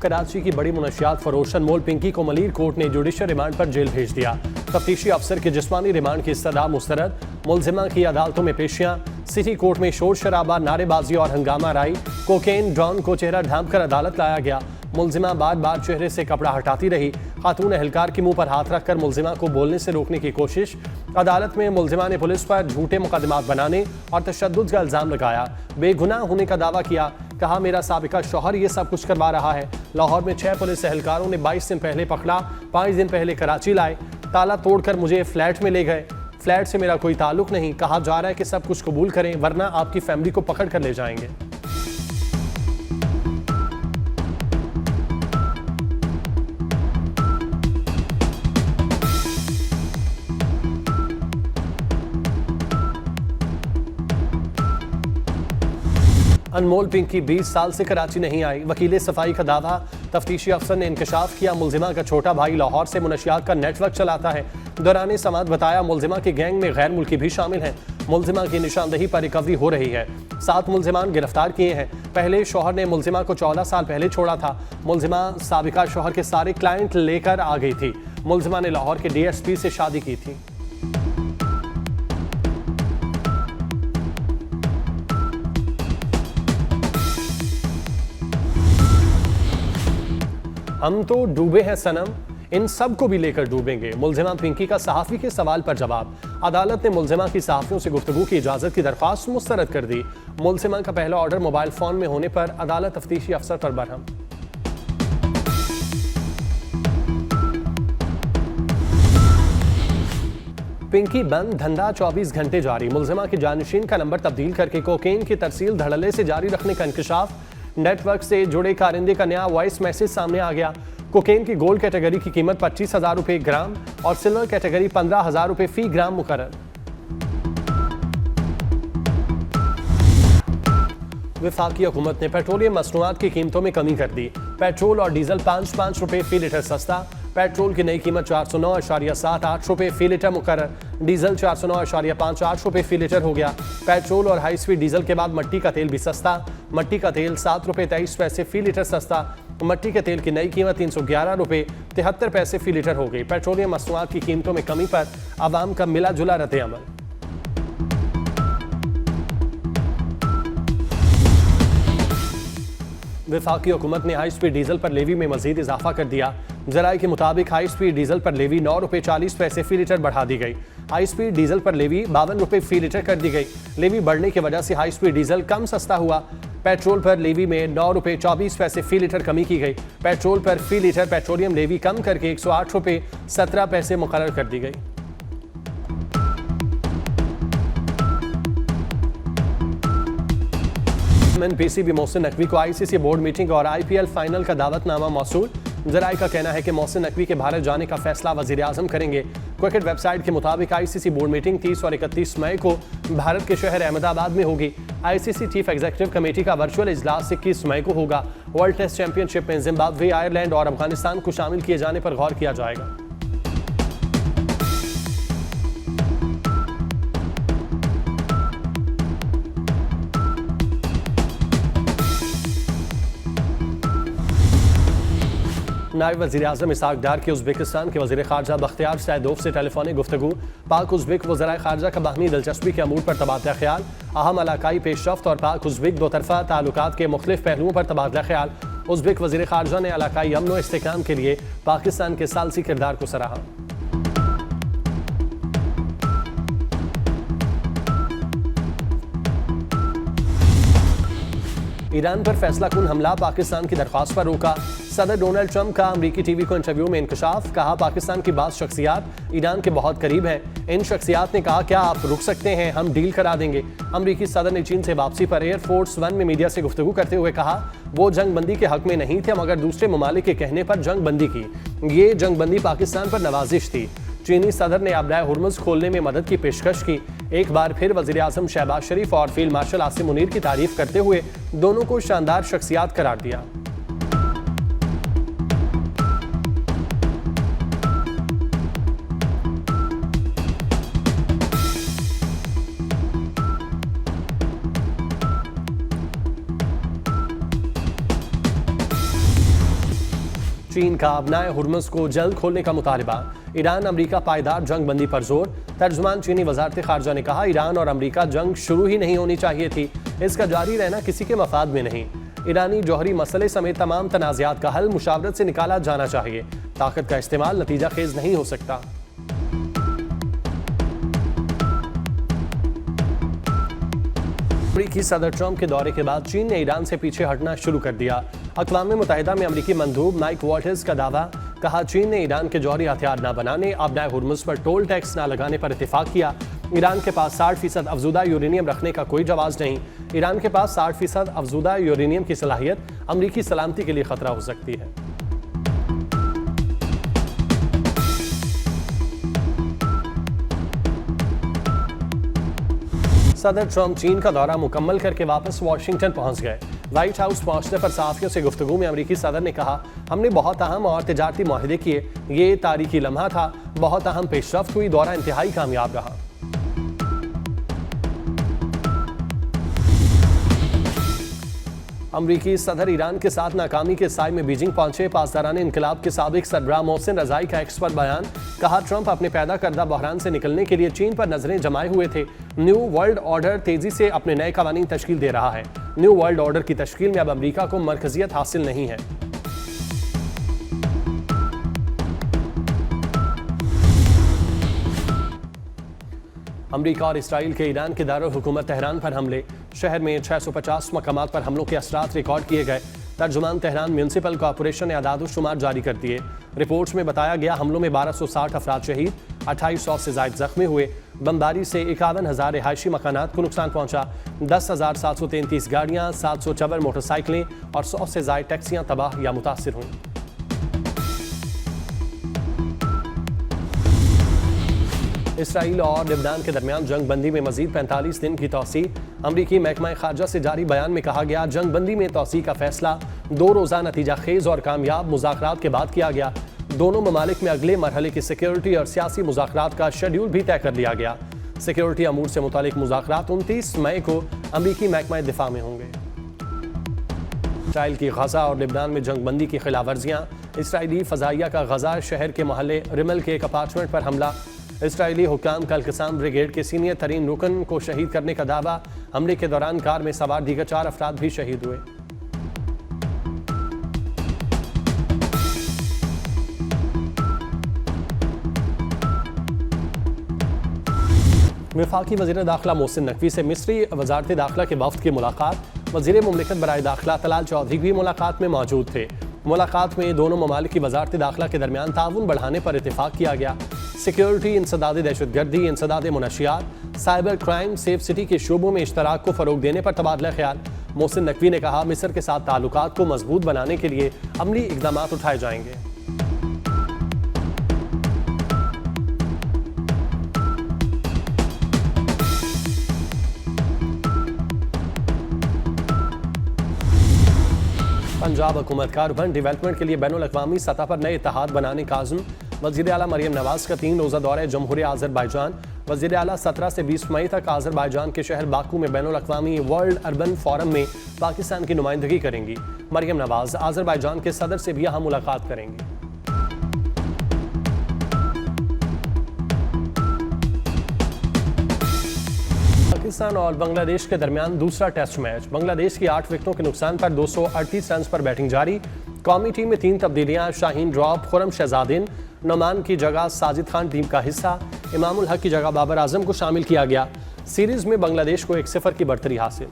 कराची की बड़ी मुनशियात फरोश अनमोल पिंकी को मलीर कोर्ट ने जुडिशल रिमांड पर जेल भेज दिया। तफ्तीशी अफसर के जिस्मानी रिमांड की इस्तदा मुस्तरद। मुलजिमा की अदालतों में पेशियां, सिटी कोर्ट में शोर शराबा, नारेबाजी और हंगामा राई। कोकेन डॉन को चेहरा ढांप कर अदालत लाया गया। मुलजिमा बार बार चेहरे से कपड़ा हटाती रही। खातून एहलकार के मुंह पर हाथ रखकर मुलजिमा को बोलने से रोकने की कोशिश। अदालत में मुलजिमा ने पुलिस पर झूठे मुकदमात बनाने और तशद्दुद का इल्जाम लगाया। बेगुनाह होने का दावा किया। कहा, मेरा साबिका शौहर ये सब कुछ करवा रहा है। लाहौर में 6 पुलिस एहलकारों ने 22 दिन पहले पकड़ा, 5 दिन पहले कराची लाए, ताला तोड़कर मुझे फ्लैट में ले गए। फ्लैट से मेरा कोई ताल्लुक नहीं। कहा जा रहा है कि सब कुछ कबूल करें वरना आपकी फैमिली को पकड़ कर ले जाएंगे। अनमोल पिंकी 20 साल से कराची नहीं आई। वकील सफाई का दावा। तफ्तीशी अफसर ने इंकशाफ किया, मुलजिमा का छोटा भाई लाहौर से मुनशियात का नेटवर्क चलाता है। दौरान समात बताया, मुलजिमा के गैंग में गैर मुल्की भी शामिल हैं। मुलजिमा की निशानदही पर रिकवरी हो रही है। 7 मुलजिमान गिरफ्तार किए हैं। पहले शौहर ने मुलजिमा को 14 साल पहले छोड़ा था। मुलजिमा साबिका शौहर के सारे क्लाइंट लेकर आ गई थी। मुलजिमा ने लाहौर के DSP से शादी की थी। हम तो डूबे हैं सनम, इन सब को भी लेकर डूबेंगे। मुलजिमा पिंकी का सहाफ़ी के सवाल पर जवाब। अदालत ने मुलजिमा की सहाफ़ियों से गुफ्तगू की इजाज़त की दरख्वास्त मुस्तरद कर दी। मुलजिमा का पहला ऑर्डर मोबाइल फ़ोन में होने पर अदालत तफ्तीशी अफसर पर बरहम। पिंकी बंद, धंधा 24 घंटे जारी। मुलजिमा की जानशीन का नंबर तब्दील करके कोकेन की तरसील धड़ल्ले से जारी रखने का इंकशाफ। नेटवर्क से जुड़े कारिंदे का नया वॉइस मैसेज सामने आ गया। कोकेन की गोल्ड कैटेगरी की कीमत 25,000 रुपए ग्राम और सिल्वर कैटेगरी 15,000 रुपए फी ग्राम मुकर्रर। वफाकी हुकूमत ने पेट्रोलियम मसनूआत की कीमतों में कमी कर दी। पेट्रोल और डीजल 5-5 रुपए फी लीटर सस्ता। पेट्रोल की नई कीमत 409.78 रुपए फी लीटर मुकर्रर। डीजल 409.58 रुपए फी लीटर हो गया। पेट्रोल और हाई स्पीड डीजल के बाद मट्टी का तेल भी सस्ता। मट्टी का तेल 7 रुपए 23 पैसे फी लीटर सस्ता। मट्टी के तेल की नई कीमत 311 रुपए 73 पैसे फी लीटर हो गई। पेट्रोलियम मसनूआत की कीमतों में कमी पर आवाम का मिला जुला रद्द अमल। वफाकी हुकूमत ने हाई स्पीड डीजल पर लेवी में मजीद इजाफा कर दिया। जराये के मुताबिक हाई स्पीड डीजल पर लेवी 9 रुपए 40 पैसे फी लीटर बढ़ा दी गई। हाई स्पीड डीजल पर लेवी 52 रुपए फी लीटर कर दी गई। लेवी बढ़ने की वजह से हाई स्पीड डीजल कम सस्ता हुआ। पेट्रोल पर लेवी में 9 रुपए 24 पैसे फी लीटर कमी की गई। पेट्रोल पर फी लीटर पेट्रोलियम लेवी कम करके 108 रुपए 17 पैसे मुकर्रर कर दी गई। PCB मोहसिन नकवी को ICC बोर्ड मीटिंग और IPL फाइनल का दावतनामा मौसूल। जराये का कहना है कि मोहसिन नकवी के भारत जाने का फैसला वजीर आजम करेंगे। क्रिकेट वेबसाइट के मुताबिक ICC बोर्ड मीटिंग 30 और 31 मई को भारत के शहर अहमदाबाद में होगी। ICC चीफ एग्जीक्यूटिव कमेटी का वर्चुअल इजलास 21 मई को होगा। वर्ल्ड टेस्ट चैंपियनशिप में जिम्बाब्वे, आयरलैंड और अफगानिस्तान को शामिल किए जाने पर गौर किया जाएगा। नायब वज़ीर आज़म इसहाक डार की उज़्बेकिस्तान के वज़ीर ख़ारजा बख्तियार सैदोव से टेलीफोनिक गुफ्तगू। पाक उज़्बेक वज़राए ख़ारजा का बाहमी दिलचस्पी के अमूर पर तबादला ख्याल। अहम इलाकाई पेशरफ्त और पाक उज़्बेक दो तरफ़ा ताल्लुकात के मुख्तलिफ पहलुओं पर तबादला ख्याल। उज़्बेक वज़ीर ख़ारजा ने इलाकाई अमन व इस्तेहकाम के लिए पाकिस्तान के सालसी किरदार को सराहा। ईरान पर फैसला कुन हमला, पाकिस्तान की दरख्वास्त पर रोका। सदर डोनाल्ड ट्रंप का अमरीकी टीवी को इंटरव्यू में इंकशाफ। कहा, पाकिस्तान की बात शख्सियात ईरान के बहुत करीब हैं। इन शख्सियात ने कहा, क्या आप रुक सकते हैं, हम डील करा देंगे। अमरीकी सदर ने चीन से वापसी पर एयरफोर्स 1 में मीडिया से गुफ्तगू करते हुए कहा, वो जंग बंदी के हक में नहीं थे मगर दूसरे ममालिक के कहने पर जंग बंदी की। ये जंग बंदी पाकिस्तान पर नवाजिश थी। चीनी सदर ने आबराए हुर्मुज़ खोलने में मदद की पेशकश की। एक बार फिर वज़ीर आज़म शहबाज शरीफ और फील्ड मार्शल आसिम मुनीर की तारीफ करते हुए दोनों को शानदार शख्सियात करार दिया। चीन का अपनाए हुर्मुज़ को जल्द खोलने का मुतालबा। ईरान अमरीका पायदार जंग बंदी पर जोर। तर्जुमान चीनी वजारत खारजा ने कहा, ईरान और अमरीका जंग शुरू ही नहीं होनी चाहिए थी, इसका जारी रहना किसी के मफाद में नहीं। ईरानी जौहरी मसले समेत तमाम तनाज़ात का हल मुशावरत से निकाला जाना चाहिए। ताकत का इस्तेमाल नतीजा खेज नहीं हो सकता। अमरीकी सदर ट्रंप के दौरे के बाद चीन ने ईरान से पीछे हटना शुरू कर दिया। अक़वाम मुत्तहिदा में अमरीकी मंदूब माइक वॉल्टर्स का दावा। कहा, चीन ने ईरान के जौहरी हथियार न बनाने, अपनाए हुर्मुज़ पर टोल टैक्स न लगाने पर इत्तेफाक किया। ईरान के पास 60% अफजुदा यूरेनियम रखने का कोई जवाब नहीं। ईरान के पास 60% अफजुदा यूरेनियम की सलाहियत अमरीकी सलामती के लिए खतरा हो सकती है। सदर ट्रंप चीन का दौरा मुकम्मल करके वापस वाशिंगटन पहुंच गए। व्हाइट हाउस पहुंचने पर सहाफ़ियों से गुफ्तगू में अमरीकी सदर ने कहा, हमने बहुत अहम और तिजारती मुआहदे किए, ये तारीखी लम्हा था, बहुत अहम पेशरफ्त हुई, दौरा इंतहाई कामयाब रहा। अमरीकी सदर ईरान के साथ नाकामी के साय में बीजिंग पहुंचे। पासदारान इनकलाब के साबिक सरबराह मोहसिन रजाई का एक्स पर बयान। कहा, ट्रंप अपने पैदा करदा बहरान से निकलने के लिए चीन पर नजरें जमाए हुए थे। न्यू वर्ल्ड ऑर्डर तेजी से अपने नए कवानीन तश्कील दे रहा है। न्यू वर्ल्ड ऑर्डर की तश्कील में अब अमरीका को मरकजियत हासिल नहीं है। अमरीका और इसराइल के ईरान के दारुल हुकूमत तेहरान पर हमले। शहर में 650 मकामात पर हमलों के असरात रिकॉर्ड किए गए। तर्जुमान तेहरान म्यूनसिपल कॉरपोरेशन ने आदाद-ओ-शुमार जारी कर दिए। रिपोर्ट्स में बताया गया, हमलों में 1260 अफराद शहीद, 2800 से ज़ायद जख्मी हुए। बमबारी से 51,000 रिहायशी मकानात को नुकसान पहुंचा। 10,733 गाड़ियाँ, 754 मोटरसाइकिलें और 100 से ज़ायद टैक्सियाँ तबाह या मुतासिर हुई। इसराइल और लिबनान के दरमियान जंग बंदी में मजीद 45 दिन की तौसीह। अमरीकी महकमा खारजा से जारी बयान में कहा गया, जंग बंदी में तौसीह का फैसला 2 रोज़ा नतीजा खेज और कामयाब मुज़ाकरात के बाद किया गया। दोनों ममालिक में अगले मरहले की सिक्योरिटी और सियासी मुज़ाकरात का शेड्यूल भी तय कर लिया गया। सिक्योरिटी अमूर से मुतालिक मुज़ाकरात 29 मई को अमरीकी महकमा दिफा में होंगे। इसराइल की गजा और लिबनान में जंग बंदी की खिलाफ वर्जियाँ। इसराइली फ़ज़ाइया का गजा शहर के मोहल्ले रिमल के एक अपार्टमेंट पर हमला। इसराइली हुक्काम का अल-क़साम ब्रिगेड के सीनियर तरीन रुकन को शहीद करने का दावा। हमले के दौरान कार में सवार दीगर 4 अफराद भी शहीद हुए। वफाकी वज़ीर दाखिला मोहसिन नकवी से मिस्री वज़ारत दाखिला के वफ़द की मुलाकात। वज़ीर मुमलिकत बराए दाखिला तलाल चौधरी भी मुलाकात में मौजूद थे। मुलाकात में दोनों ममालिक की वज़ारत दाखिला के दरमियान ताउन बढ़ाने पर इत्तेफाक किया गया। सिक्योरिटी, इंसदाद दहशतगर्दी, इंसदाद मुनशियात, साइबर क्राइम, सेफ सिटी के शोबों में इश्तराक को फ़रोग देने पर तबादला ख्याल। मोहसिन नकवी ने कहा, मिस्र के साथ ताल्लुकात को मजबूत बनाने के लिए अमली इक़दाम उठाए जाएंगे। पंजाब हुकूमत का अर्बन डेवलपमेंट के लिए बैनुल-अक़वामी सतह पर नए इत्तेहाद बनाने का आज़म। वज़ीर आला मरियम नवाज़ का 3 रोज़ा दौरा जमहूरिया आज़रबाईजान। वज़ीर आला 17 से 20 मई तक आज़रबाईजान के शहर बाकू में बैनुल-अक़वामी वर्ल्ड अर्बन फोरम में पाकिस्तान की नुमाइंदगी करेंगी। मरियम नवाज़ आज़रबाईजान के सदर से भी यहाँ मुलाकात करेंगी। पाकिस्तान और बांग्लादेश के दरमियान दूसरा टेस्ट मैच। बांग्लादेश की 8 विकेटों के नुकसान पर 238 रन पर बैटिंग जारी। कौमी टीम में 3 तब्दीलियां। शाहीन ड्रॉप, खुरम शहजादिन नोमान की जगह साजिद खान टीम का हिस्सा। इमामुल हक की जगह बाबर आजम को शामिल किया गया। सीरीज में बांग्लादेश को 1-0 की बढ़तरी हासिल।